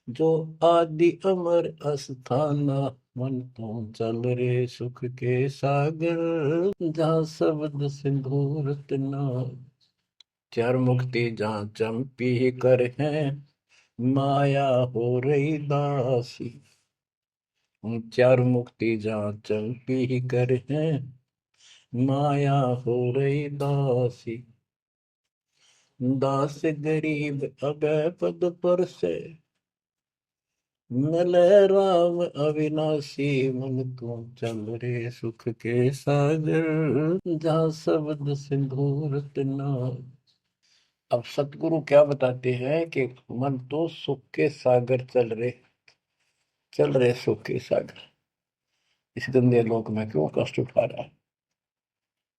जो आदि अमर अस्थाना। मन तो चल रे सुख के सागर, जहाँ शब्द सिंधु रत्नागर। चार मुक्ति जहाँ चंपी कर है, माया हो रही दासी। चार मुक्ति जहाँ चंपी कर है, माया हो रही दासी। दास गरीब अगय पद पर से, मिले राम अविनाशी। मन तू चल रे सुख के सागर, जहाँ शब्द सिंधु रत्नागर। अब सतगुरु क्या बताते हैं कि मन तो सुख के सागर चल रहे सुख के सागर। इस गंदे लोक में क्यों कष्ट उठा रहा है,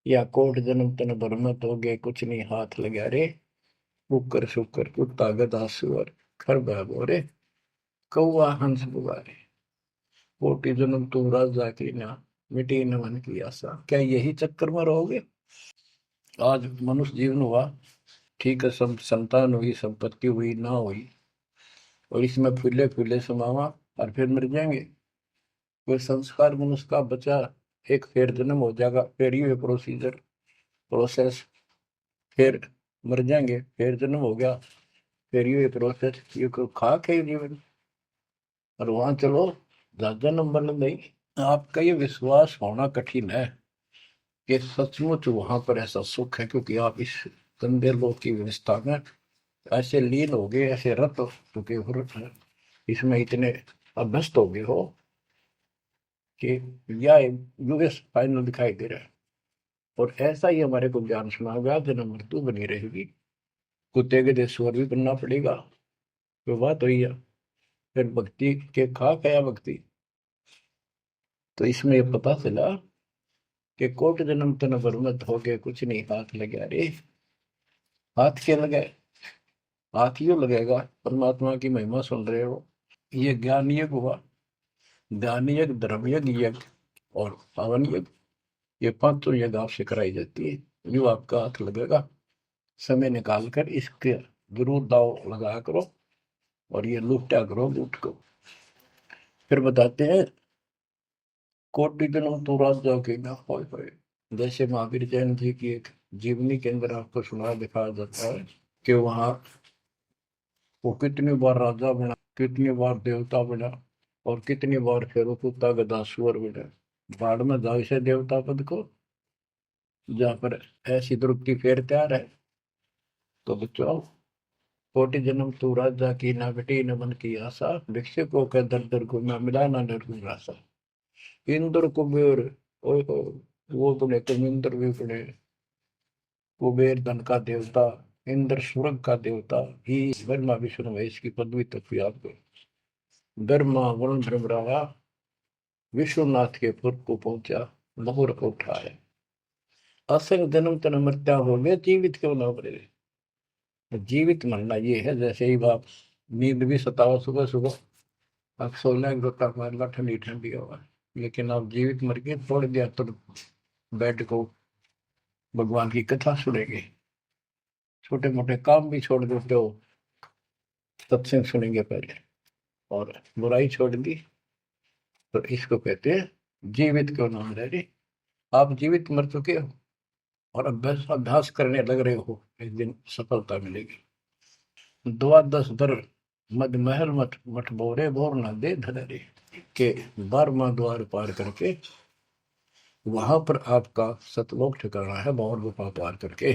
या कोट जन्म तन भर में तो गए, कुछ नहीं हाथ लगा रे। कुकर शुकर कुत्ता गधा सुअर खर बोरे, कौआ हंस बुगारे। कोटि जन्म तू राजा की ना, मिटी न मन की आशा। क्या यही चक्कर में रहोगे? आज मनुष्य जीवन हुआ, ठीक है, सब संतान हुई, संपत्ति हुई ना हुई, और इसमें फूले फूले समावा, और फिर मर जाएंगे। कोई संस्कार मनुष्य का बचा, एक फिर जन्म हो जाएगा, फिर ये प्रोसीजर प्रोसेस, फिर मर जाएंगे, फिर जन्म हो गया, फिर ये प्रोसेस। ये कोई खाक है जीवन? और वहां चलो जन्म बन नहीं। आपका ये विश्वास होना कठिन है कि सचमुच वहां पर ऐसा सुख है, क्योंकि आप इस गंदे लोक की व्यवस्था में ऐसे लीन हो गए, ऐसे रत हो चुके हो, इसमें इतने अभ्यस्त हो गए हो कि या यूएस फाइनल दिखाई दे रहा है। और ऐसा ही हमारे को ज्ञान सुना गया, जन्म मृत्यु बनी रहेगी, कुत्ते के देश स्वर भी बनना पड़ेगा। तो बात हुई है, फिर भक्ति के खा गया भक्ति। तो इसमें ये पता चला कि कोट जन्म तन बरमत हो गए, कुछ नहीं हाथ लगे। अरे हाथ क्या लगे? हाथ यूं लगेगा, परमात्मा की महिमा सुन रहे हो। ये ज्ञान यज्ञ हुआ, ज्ञान यज्ञ, धर्म यज्ञ, यज्ञ और पावन यज्ञ, ये पांचों यज्ञ आपसे कराई जाती है। जो आपका हाथ लगेगा, समय निकाल कर इसके जरूर दाव लगाया करो और ये लूटा करो लूट को। फिर बताते हैं कोटि जन्म तो राजा के ना होए होए। जैसे महावीर जयंती की एक जीवनी के अंदर आपको सुना दिखाया जाता है कि वहां वो कितनी बार राजा बना, कितनी बार देवता बना और कितनी बार फिर वो कुत्ता गधा सुअर बना। बाढ़ में जाओ इसे देवता पद को, जहाँ पर ऐसी द्रुपति फेर तैयार है। तो बच्चों, कोटि जन्म तू राजा की ना बेटी न मन की आशा, भिक्षुकों के दर दर को न मिला ना निर्गुण राशा। इंद्र कुबेर, ओए हो, वो बने तुम इंद्र भी बने। कुबेर धन का देवता, इंद्र स्वर्ग का देवता ही, ब्रह्मा विष्णु महेश की पदवी तक भी आपको। ब्रह्मा वरुण ब्रह्मरावा विश्वनाथ के पुर को पहुंचा, बहुर को उठाया। असंग जन्म तन मृत्या हो गया, जीवित क्यों ना मरे। जीवित मरना ये है, जैसे ही आप नींद भी सताओ सुबह सुबह, आप सोलह गोता मार ला ठंडी ठंडी हवा, लेकिन आप जीवित मर के तोड़ दिया तो बेड को, भगवान की कथा सुनेंगे, छोटे मोटे काम भी छोड़ देते हो, सत्संग सुनेंगे पहले, और बुराई छोड़ दी, तो इसको कहते हैं जीवित क्यों ना मरे रे। आप जीवित मर चुके हो और अभ्यास अभ्यास करने लग रहे हो, एक दिन सफलता मिलेगी। द्वादश दर मद महल मठ मठ बोरे बोर न दे धरे के 12वां द्वार पार करके वहां पर आपका सतलोक ठिकाना है, भंवर गुफा पार करके।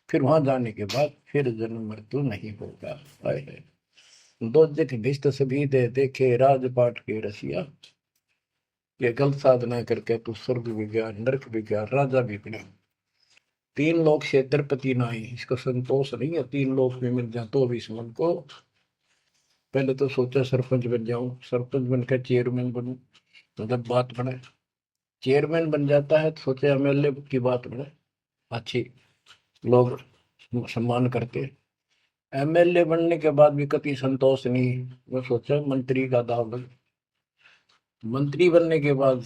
फिर वहां जाने के बाद फिर जन्म मृत्यु नहीं होगा। दो जग भिष्ट सभी दे देखे राजपाट के रसिया, ये गलत साधना करके तू स्वर्ग भी गया, नरक भी गया, राजा भी बना। तीन लोग क्षेत्रपति ना ही, इसको संतोष नहीं है, तीन लोग में मिल जाए तो भी इस मन को। पहले तो सोचा सरपंच बन जाऊं, सरपंच बनकर चेयरमैन बनूं, तो जब बात बने चेयरमैन बन जाता है तो सोचे एमएलए की बात बने, अच्छी लोग सम्मान करते। एमएलए बनने के बाद भी कभी संतोष नहीं, मैं सोचा मंत्री का दाव लग। मंत्री बनने के बाद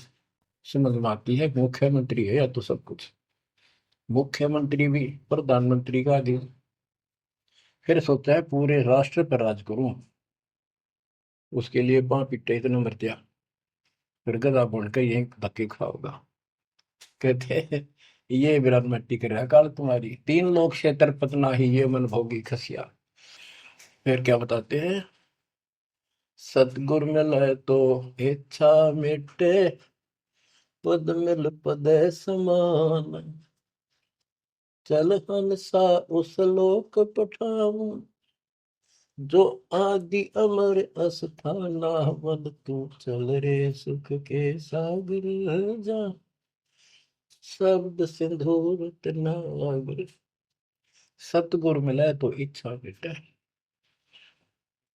समझ में आती है मुख्यमंत्री है या तो सब कुछ, मुख्यमंत्री भी प्रधानमंत्री का अधीन। फिर सोचा है पूरे राष्ट्र पर राज करूं, उसके लिए पां पिट्टे इतने मर, फिर गधा बन के यही धक्के खाओगा। कहते हैं ये विराट मट्टी कर रहा काल तुम्हारी, तीन लोग क्षेत्र पतना ही ये मन भोगी खसिया। फिर क्या बताते हैं, सतगुर मिले तो इच्छा मिटे, पद मिल पद समान, चल हंसा उस लोक पठाऊं, जो आदि अमर अस्थाना, मन तू चल रे सुख के सागर जा, शब्द सिंदूर नागर। सतगुरु मिले तो इच्छा मिटे,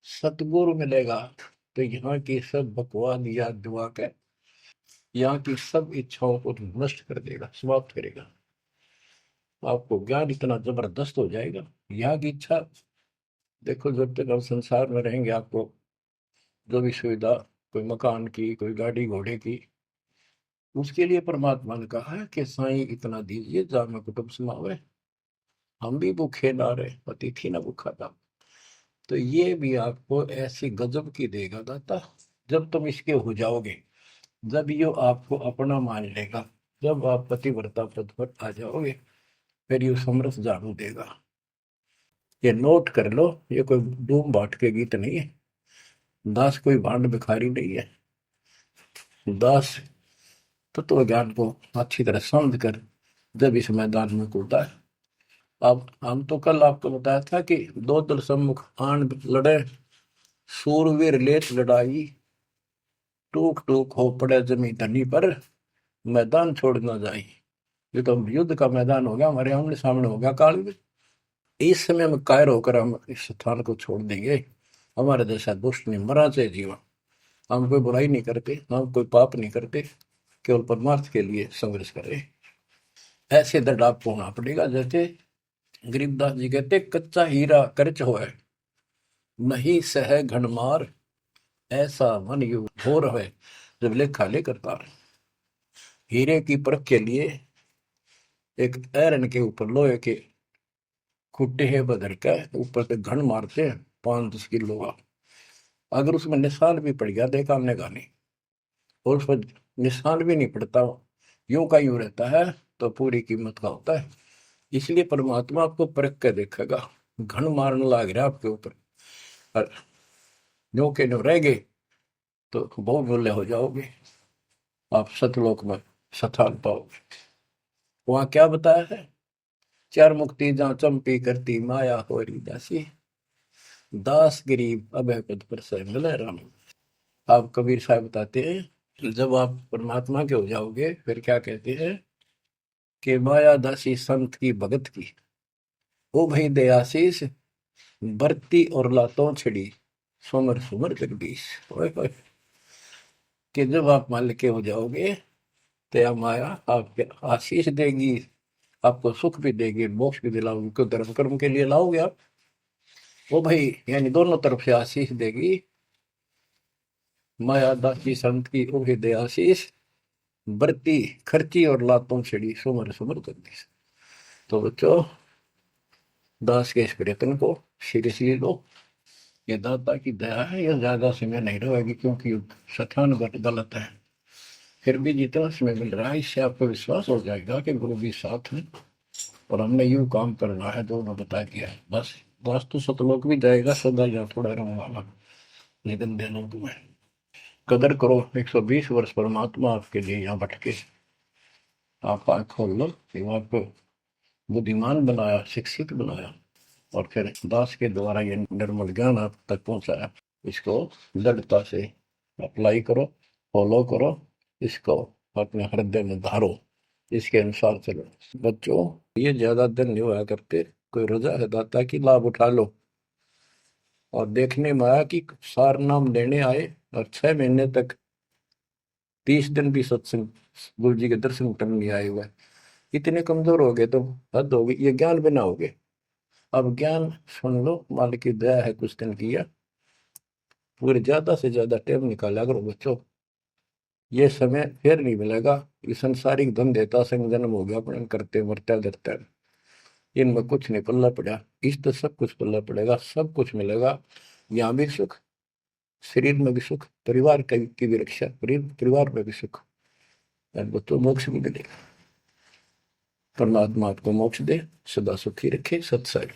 सतगुरु मिलेगा तो यहाँ की सब बकवाद याद दुआ के, यहाँ की सब इच्छाओं को नष्ट कर देगा, समाप्त करेगा। आपको ज्ञान इतना जबरदस्त हो जाएगा। यहाँ की इच्छा, देखो जब तक हम संसार में रहेंगे, आपको जो भी सुविधा, कोई मकान की, कोई गाड़ी घोड़े की, उसके लिए परमात्मा ने कहा है कि साईं इतना दीजिए जा में कुटुंब समावे, हम भी भूखे ना रहे, अतिथि ना भूखा था। तो ये भी आपको ऐसी गजब की देगा दाता, जब तुम इसके हो जाओगे, जब ये आपको अपना मान लेगा, जब आप पतिव्रता पद पर आ जाओगे, फिर ये समरस झाड़ू देगा। ये नोट कर लो, ये कोई डूम बाट के गीत नहीं है, दास कोई भांड भिखारी नहीं है। दास तत्व ज्ञान को अच्छी तरह समझ कर जब इस मैदान में कूदा है। अब हम तो कल आपको बताया था कि दो दल सम्मुख आन लड़े, सूरवीर लेत लड़ाई, टूक टूक हो पड़े जमी धनी पर, मैदान छोड़ ना जाए। ये तो युद्ध का मैदान हो गया, हमारे आमने सामने हो गया काल में। इस समय में कायर होकर हम इस स्थान को छोड़ देंगे। हमारे जैसा दुष्ट नहीं मरा चाहे जीवन, हम कोई बुराई नहीं करते, हम कोई पाप नहीं करते, केवल परमार्थ के लिए संघर्ष करें। ऐसे दृढ़ आपको होना पड़ेगा। जैसे गरीबदास जी कहते, कच्चा हीरा करच हो है, नहीं सह घनमार, ऐसा मन यु घोर है, जब लेखा लेकर तार। हीरे की परख के लिए एक ऐरन के ऊपर लोहे के खुट्टे है बदर का ऊपर से घन मारते हैं 5-10 किलो का। अगर उसमें निशान भी पड़ गया देखा हमने कहा नहीं, और उस पर निशान भी नहीं पड़ता, यूं का यूं रहता है, तो पूरी कीमत का होता है। इसलिए परमात्मा आपको परख के देखेगा। घन मारने लग रहा है आपके ऊपर, और यूं के यूं रह गए तो बहुत मूल्य हो जाओगे, आप सतलोक में स्थान पाओगे। वहां क्या बताया है? चार मुक्ति जहाँ चंपी करती माया होरी दासी, दास गरीब अभय पद पर से मिले राम। आप कबीर साहब बताते हैं जब आप परमात्मा के हो जाओगे फिर क्या कहते हैं कि माया दासी संत की भगत की, ओ भाई दयाशीष बरती और लातों छिड़ी, सुमर सुमर जगदीश। ओए होए, कि जब आप मालिक के हो जाओगे तो यह माया आपके आशीष देगी, आपको सुख भी देगी, मोक्ष भी दिलाओगी, क्यों धर्म कर्म के लिए लाओगे आप। वो भाई यानी दोनों तरफ से आशीष देगी। माया दासी संत की ओ हृदय आशीष, बरती खर्ची और लातों छिड़ी, सुमर सुमर जगदीश। तो बच्चों, दास के इस प्रयत्न को सीरियसली लो। ये दाता की दया है, ये ज्यादा समय नहीं रहेगी क्योंकि स्थान गलत है। फिर भी जितना समय मिल रहा है इससे आपको विश्वास हो जाएगा कि गुरु भी साथ है और हमने यूं काम करना है जो उन्होंने बता दिया है। बस वास्तु सतलोक भी जाएगा सदा या थोड़ा रहूंगा, लेकिन देनों को है कदर करो। 120 वर्ष परमात्मा आपके लिए यहाँ भटके, आप आँख खोल लो कि आपको बुद्धिमान बनाया, शिक्षित बनाया, और फिर दास के द्वारा ये निर्मल ज्ञान आप तक पहुंचाया। इसको दृढ़ता से अप्लाई करो, फॉलो करो, इसको अपने हृदय में धारो, इसके अनुसार चलो। बच्चों, ये ज्यादा दिन नहीं हुआ करते, कोई रजा है दाता की, लाभ उठा लो। और देखने में आया कि सार नाम लेने आए और 6 महीने तक 30 दिन भी सत्संग गुरु जी के दर्शन करने नहीं आए हुए, इतने कमजोर हो गए तो हद होगी, ये ज्ञान बिना हो गए। अब ज्ञान सुन लो, मालिक की दया है कुछ दिन किया, पूरे ज्यादा से ज्यादा टाइम निकाला करो बच्चों, ये समय फिर नहीं मिलेगा। ये संसारिक धन देता संग जन्म हो गया अपने करते मरते धरते, इनमें कुछ नहीं पल्ला पड़ा, इस तो सब कुछ पल्ला पड़ेगा, सब कुछ मिलेगा। यहाँ भी सुख, शरीर में भी सुख, परिवार की भी रक्षा, परिवार में भी सुख, बच्चों मोक्ष भी मिलेगा। परमात्मा आपको मोक्ष दे, सदा सुखी रखे। सत्संग।